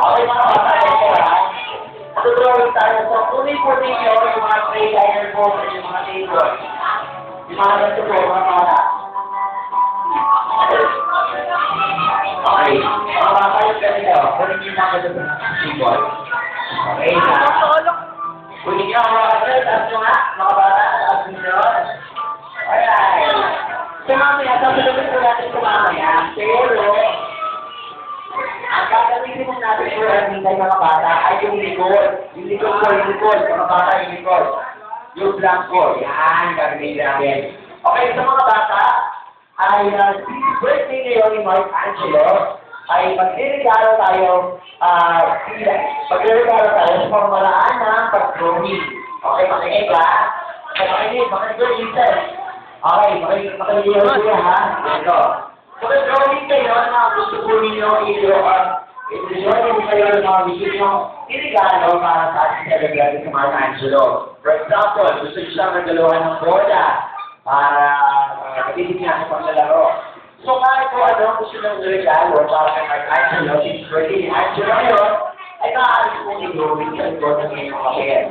Okay, mga bata, ito ha. Tutulong tayo. So, kunin po ninyo yung mga tray liner po sa yung mga table. Yung mga ganito po, mga bata. Okay. Mga bata yung ganito. Kunin nyo mga ganito sa table. Okay, na. Kunin nyo mga bata. Taas nyo nga, mga bata. Taas nyo. Alright. So, mamaya, sasalutin po natin ito mamaya. Pero, ang gagamitin mo natin po ang hintay mga bata ay yung likod. Yung likod ko, yung likod. Mga bata, yung likod. Yung blanco. Yan, gagamitin natin. Okay, sa mga bata, ay birthday ngayon ni Mark Angelo, ay magre-regalo tayo, magre-regalo tayo sa pamamaraan ng pag-drawing. Okay, makinig ba? Makinig, sir. Okay, makinig ko ha. Ito. So, drawing kayo na gusto po ninyo i-drawing kayo ng mga gusto nyo i-regalo para sa ating celebrate sa Mark Angelo. For example, gusto nyo siyang nagdalawan ng bola para magiging niya sa paglalaro. So, kahit po ano gusto nyo i-regalo para kay Mark Angelo, since birthday ni Angelo ngayon, ay maaaring po i-drawing sa ito ng inyong kapit.